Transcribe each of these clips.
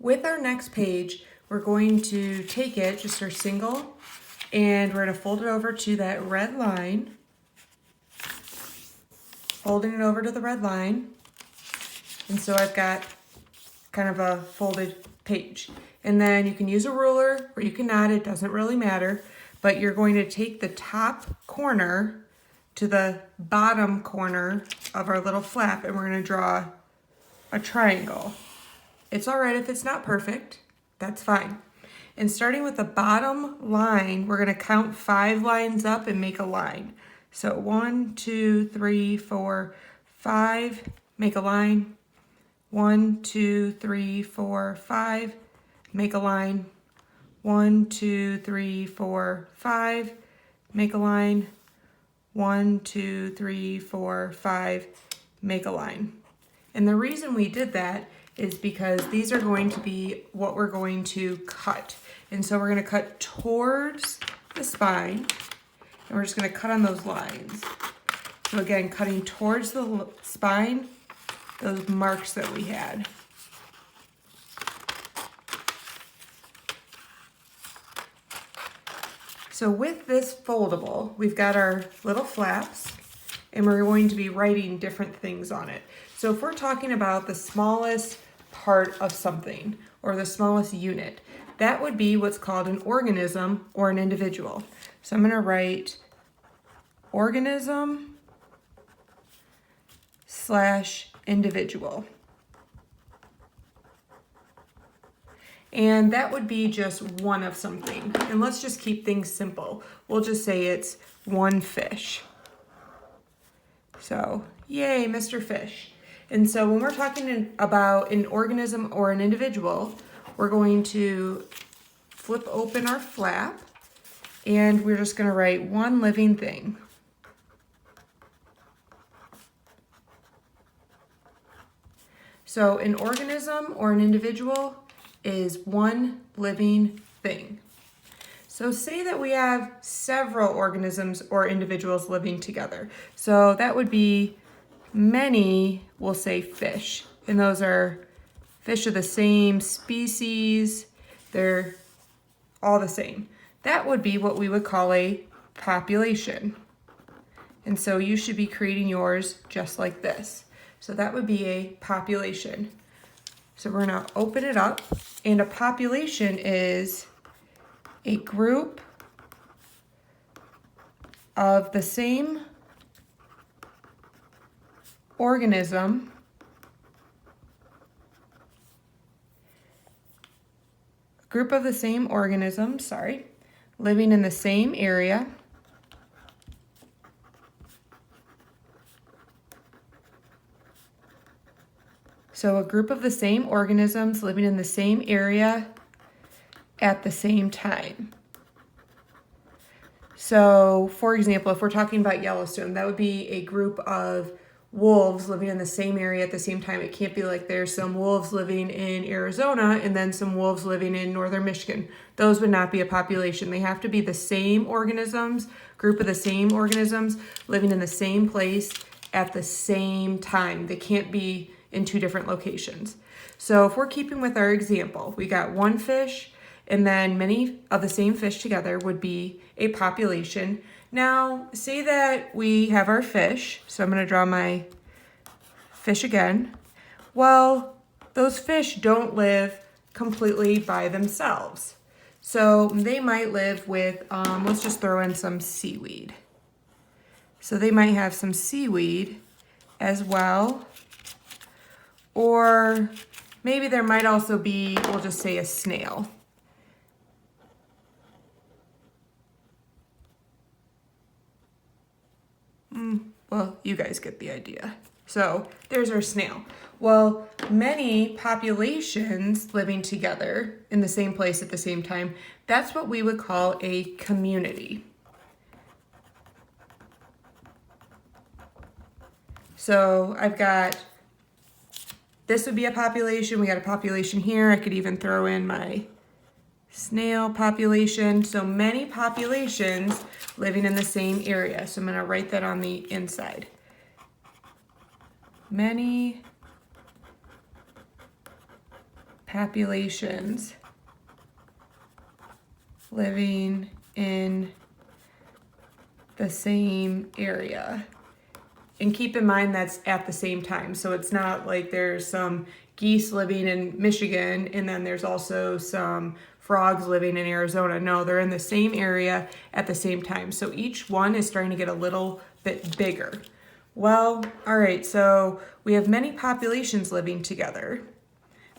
With our next page, we're going to take it, just our single, and we're going to fold it over to that red line. Folding it over to the red line. And so I've got kind of a folded page. And then you can use a ruler or you can not, it doesn't really matter. But you're going to take the top corner to the bottom corner of our little flap and we're going to draw a triangle. It's all right if it's not perfect, that's fine. And starting with the bottom line, we're going to count 5 lines up and make a line. So 1, 2, 3, 4, 5, make a line. 1, 2, 3, 4, 5, make a line. 1, 2, 3, 4, 5, make a line. 1, 2, 3, 4, 5, make a line. And the reason we did that is because these are going to be what we're going to cut. And so we're going to cut towards the spine, and we're just going to cut on those lines. So again, cutting towards the spine, those marks that we had. So with this foldable, we've got our little flaps, and we're going to be writing different things on it. So if we're talking about the smallest part of something, or the smallest unit, that would be what's called an organism or an individual. So I'm going to write organism / individual. And that would be just one of something. And let's just keep things simple. We'll just say it's one fish. So, yay, Mr. Fish. And so when we're talking about an organism or an individual, we're going to flip open our flap and we're just going to write one living thing. So an organism or an individual is one living thing. So say that we have several organisms or individuals living together. So that would be many, we'll say fish. And those are fish of the same species. They're all the same. That would be what we would call a population. And so you should be creating yours just like this. So that would be a population. So we're going to open it up, and a population is a group of the same organism living in the same area So a group of the same organisms living in the same area at the same time. So for example, if we're talking about Yellowstone, that would be a group of wolves living in the same area at the same time. It can't be like there's some wolves living in Arizona and then some wolves living in northern Michigan. Those would not be a population. They have to be the same organisms, group of the same organisms living in the same place at the same time. They can't be in two different locations. So if we're keeping with our example, we got one fish and then many of the same fish together would be a population. Now, say that we have our fish. So I'm going to draw my fish again. Well, those fish don't live completely by themselves. So they might live with, let's just throw in some seaweed. So they might have some seaweed as well. Or maybe there might also be, we'll just say a snail. Well, you guys get the idea. So there's our snail. Well, many populations living together in the same place at the same time, that's what we would call a community. So I've got, this would be a population. We got a population here. I could even throw in my snail population. So many populations living in the same area. So I'm going to write that on the inside. Many populations living in the same area. And keep in mind that's at the same time. So it's not like there's some geese living in Michigan and then there's also some frogs living in Arizona. No, they're in the same area at the same time. So each one is starting to get a little bit bigger. Well, all right, so we have many populations living together,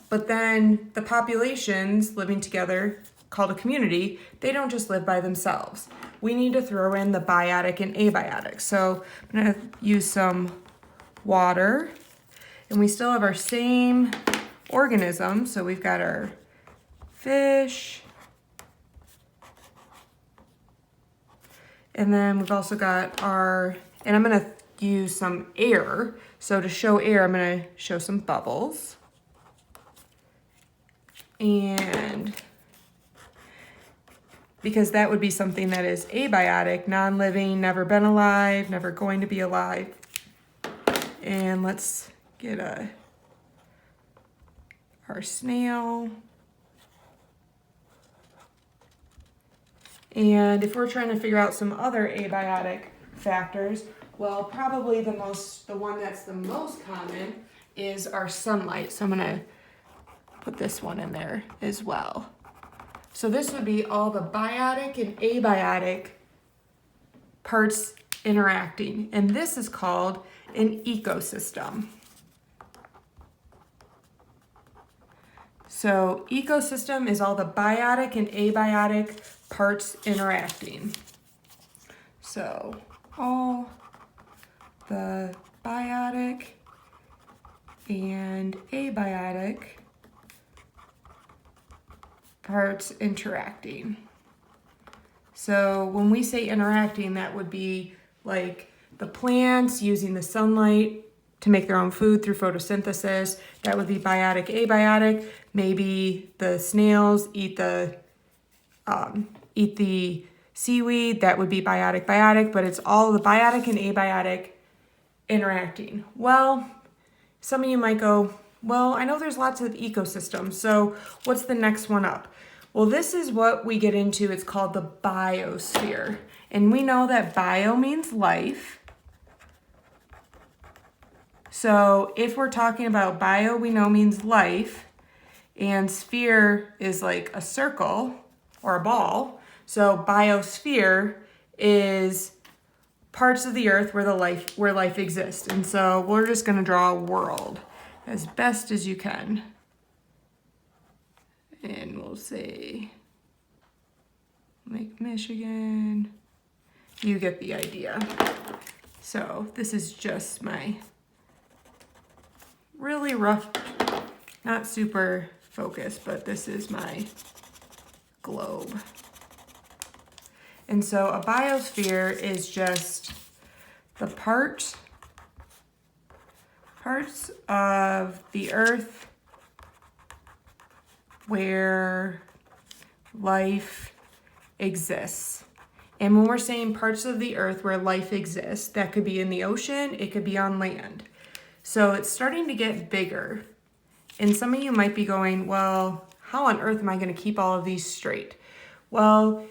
but then the populations living together, called a community, they don't just live by themselves. We need to throw in the biotic and abiotic. So I'm gonna use some water, and we still have our same organisms. So we've got our fish, and then we've also got our, and I'm gonna use some air. So to show air, I'm gonna show some bubbles. And because that would be something that is abiotic, non-living, never been alive, never going to be alive. And let's get our snail. And if we're trying to figure out some other abiotic factors, well, probably the one that's the most common is our sunlight. So I'm gonna put this one in there as well. So this would be all the biotic and abiotic parts interacting. And this is called an ecosystem. So ecosystem is all the biotic and abiotic parts interacting. So all the biotic and abiotic parts interacting. So when we say interacting, that would be like the plants using the sunlight to make their own food through photosynthesis. That would be biotic, abiotic. Maybe the snails eat the seaweed. That would be biotic, biotic, but it's all the biotic and abiotic interacting. Well, some of you might go, well, I know there's lots of ecosystems, so what's the next one up? Well, this is what we get into. It's called the biosphere. And we know that bio means life. So if we're talking about bio, we know means life. And sphere is like a circle or a ball. So biosphere is parts of the earth where life exists. And so we're just going to draw a world as best as you can. And we'll say Lake Michigan. You get the idea. So this is just my really rough, not super focused, but this is my globe. And so a biosphere is just the parts of the earth where life exists. And when we're saying parts of the earth where life exists, that could be in the ocean, it could be on land. So it's starting to get bigger. And some of you might be going, well, how on earth am I going to keep all of these straight? Well,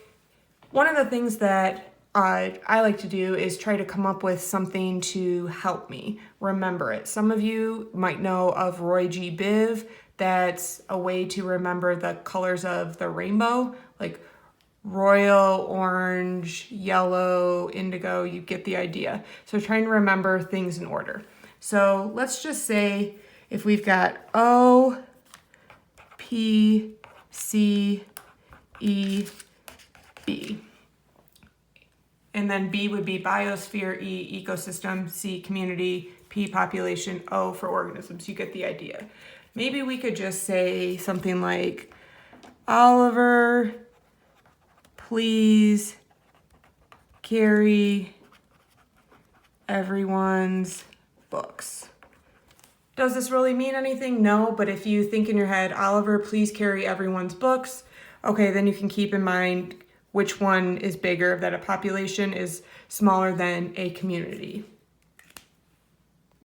one of the things that I like to do is try to come up with something to help me remember it. Some of you might know of Roy G. Biv. That's a way to remember the colors of the rainbow, like royal, orange, yellow, indigo. You get the idea. So trying to remember things in order. So let's just say if we've got O, P, C, E, B. And then B would be biosphere, E, ecosystem, C, community, P, population, O for organisms. You get the idea. Maybe we could just say something like, Oliver, please carry everyone's books. Does this really mean anything? No, but if you think in your head, Oliver, please carry everyone's books, okay, then you can keep in mind which one is bigger, that a population is smaller than a community.